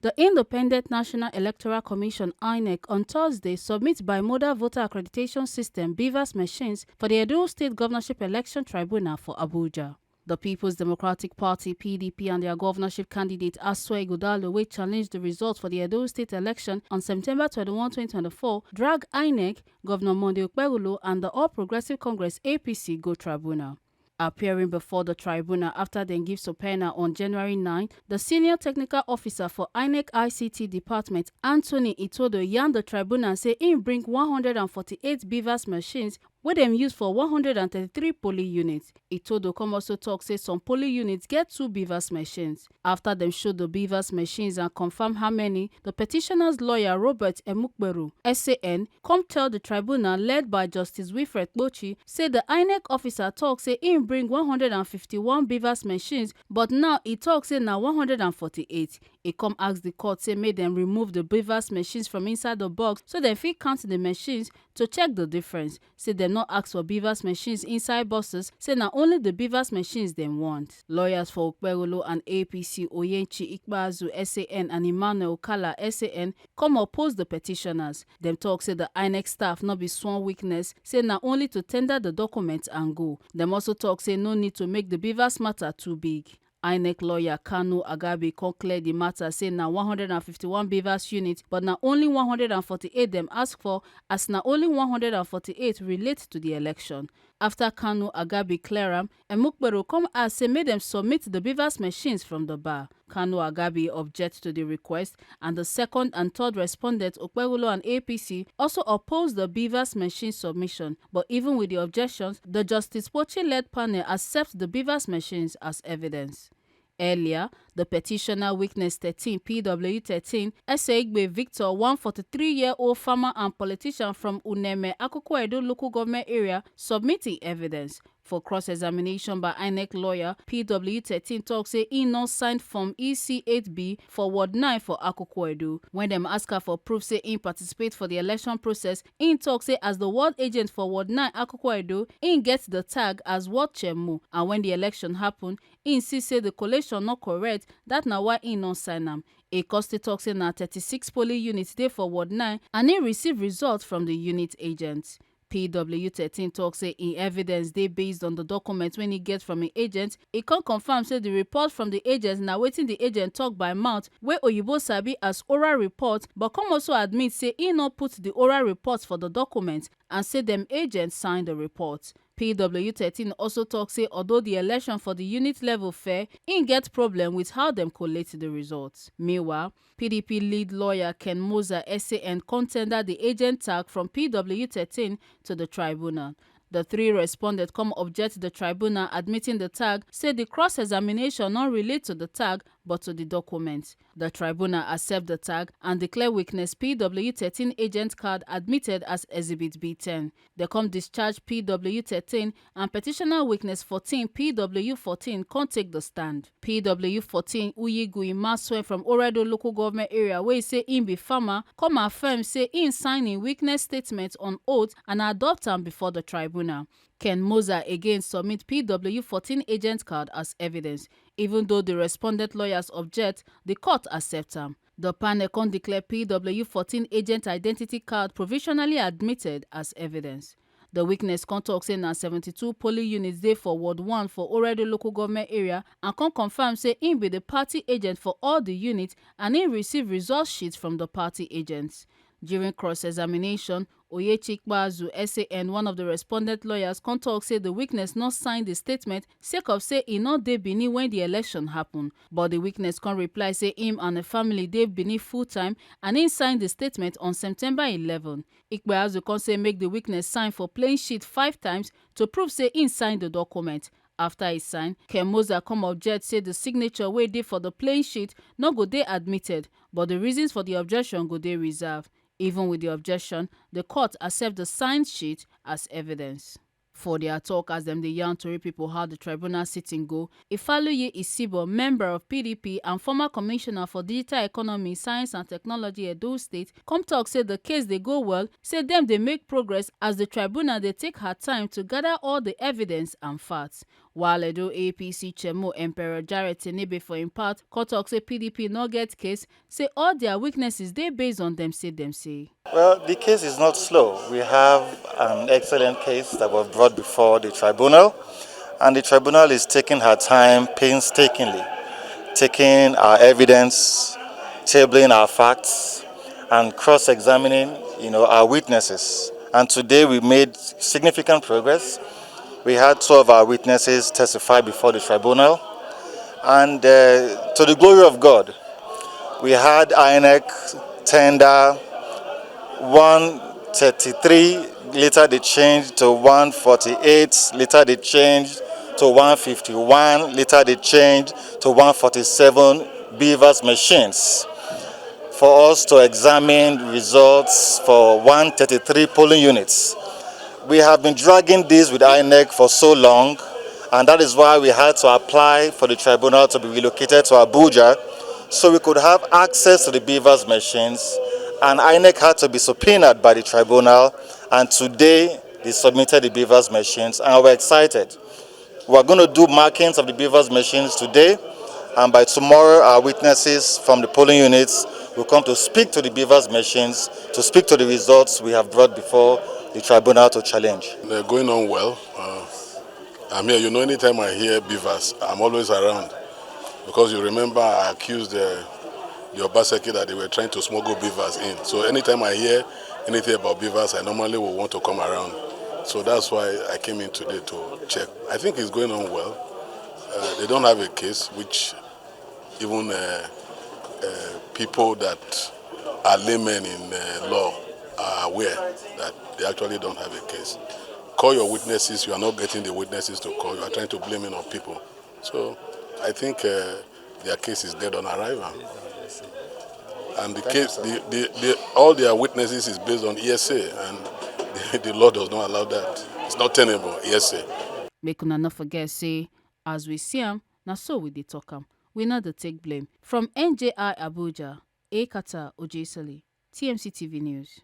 The Independent National Electoral Commission (INEC) on Thursday submit bimodal voter accreditation system (BVAS) machines for the Edo State Governorship Election Tribunal for Abuja. The People's Democratic Party (PDP) and their governorship candidate Asue Ighodalo, wey challenged the results for the Edo State election on September 21, 2024, drag INEC, Governor Monday Okpebholo and the All Progressive Congress (APC) go tribunal. Appearing before the tribunal after dem give subpoena on January 9, the senior technical officer for INEC ICT department, Anthony Itodo, yarn the tribunal say im bring 148 BVAS machines wey dem use for 133 polling units. Itodo come also talk say some polling units get 2 BVAS machines. After dem show the BVAS machines and confirm how many, the petitioner's lawyer Robert Emukperu, SAN, come tell the tribunal led by Justice Wilfred Kpochi say the INEC officer talk say im bring 151 BVAS machines, but now e talk say na 148. E come ask the court say make dem remove the BVAS machines from inside the box so dem fit count the machines to check the difference. Say dem no ask for BVAS machines inside boxes, say na only the BVAS machines dem want. Lawyers for Okpebholo and APC Oyenchi Ikpeazu SAN and Emmanuel Kala SAN come oppose the petitioners. Dem talk say the INEC staff no be sworn witness, say na only to tender the documents and go. Dem also talk say no need to make the BVAS matter too big. INEC lawyer Kanu Agabi come clear the matter, say na 151 BVAS units, but na only 148 dem ask for, as na only 148 relate to the election. After Kanu Agabi clear am, Emukperu come ask say make dem submit the BVAS machines from the bar. Kanu Agabi object to the request, and the second and third respondents, Okpebholo and APC, also oppose the BVAS machine submission. But even with the objections, the Justice Kpochi-led panel accepts the BVAS machines as evidence. Earlier, the petitioner witness 13 PW13 Eseigbe Victor, 143-year-old farmer and politician from Uneme, Akoko Edo local government area, submitting evidence. For cross-examination by INEC lawyer, PW13 talk say he not signed Form EC8B for Ward 9 for Akoko Edo. When dem ask her for proof say he participate for the election process, he talk say as the ward agent for Ward 9 Akoko Edo, he gets the tag as ward chairman, and when the election happen, he insist say the collation not correct, that na why he not sign am. Ekoste talk say na 36 polling units dey for Ward 9 and he receive results from the unit agent. PW13 talk say in evidence dey based on the documents when he get from an agent. E can confirm say the report from the agent na wetin the agent talk by mouth wey oyibo sabi as oral report, but come also admit say he no put the oral reports for the document and say dem agents sign the report. PW13 also talk say although the election for the unit level fair, im get problem with how dem collate the results. Meanwhile, PDP lead lawyer Ken Moza SAN contender the agent tag from PW13 to the tribunal. The 3 respondents come object to the tribunal admitting the tag, say the cross-examination not relate to the tag but to the document. The tribunal accept the tag and declare witness PW13 agent card admitted as Exhibit B10. They come discharge PW13 and petitioner witness 14 PW14 can't take the stand. PW14 Uyigui Maswe from Oredo local government area where he say him be farmer come affirm say him signing witness statement on oath and adopt am before the tribunal. Ken Moza again submit PW14 agent card as evidence. Even though the respondent lawyers object, the court accept am. The panel can declare PW14 agent identity card provisionally admitted as evidence. The witness can talk say na 72 polling units dey for Ward 1 for Oredo local government area and can confirm say him be the party agent for all the units and he receive result sheets from the party agents. During cross-examination, Oyechi Ikpeazu SAN, one of the respondent lawyers, can talk say the witness not signed the statement sake of say he not dey Benin when the election happen. But the witness can reply say him and the family dey Benin full-time and he signed the statement on September 11. Ikpeazu can say make the witness sign for plain sheet 5 times to prove say he signed the document. After he signed, Ken Moza come object say the signature wey dey for the plain sheet no go dey admitted, but the reasons for the objection go dey reserved. Even with the objection, the court accept the signed sheet as evidence. For their talk as dem dey yarn tori people how the tribunal sitting go, Ifaluyi Isibo, member of PDP and former commissioner for digital economy, science and technology Edo State, come talk say the case dey go well, say dem dey make progress as the tribunal dey take her time to gather all the evidence and facts. While Edo APC Chemo Emperor Tenebe for im part, court tok say PDP no get case, say all their weaknesses dey based on them say. Well, the case is not slow. We have an excellent case that was brought before the tribunal, and the tribunal is taking her time painstakingly, taking our evidence, tabling our facts, and cross-examining, our witnesses. And today we made significant progress. We had 2 of our witnesses testify before the tribunal, and to the glory of God, we had INEC tender 133, later they changed to 148, later they changed to 151, later they changed to 147 BVAS machines for us to examine results for 133 polling units. We have been dragging this with INEC for so long, and that is why we had to apply for the tribunal to be relocated to Abuja so we could have access to the BVAS machines, and INEC had to be subpoenaed by the tribunal, and today they submitted the BVAS machines, and we're excited. We're going to do markings of the BVAS machines today, and by tomorrow our witnesses from the polling units will come to speak to the BVAS machines, to speak to the results we have brought before the tribunal to challenge. They're going on well. I'm here. Anytime I hear BVAS, I'm always around. Because you remember I accused the Obaseki that they were trying to smuggle BVAS in. So anytime I hear anything about BVAS, I normally will want to come around. So that's why I came in today to check. I think it's going on well. They don't have a case, which even people that are laymen in law are aware that they actually don't have a case. Call your witnesses, you are not getting the witnesses to call, you are trying to blame it on people. So I think their case is dead on arrival. And the case, all their witnesses is based on ESA, and the law does not allow that. It's not tenable, ESA. Make una not forget, say, as we see am, na so we dey talk am. We not dey take blame. From NJI Abuja, Ekata Ojesele, TMC TV News.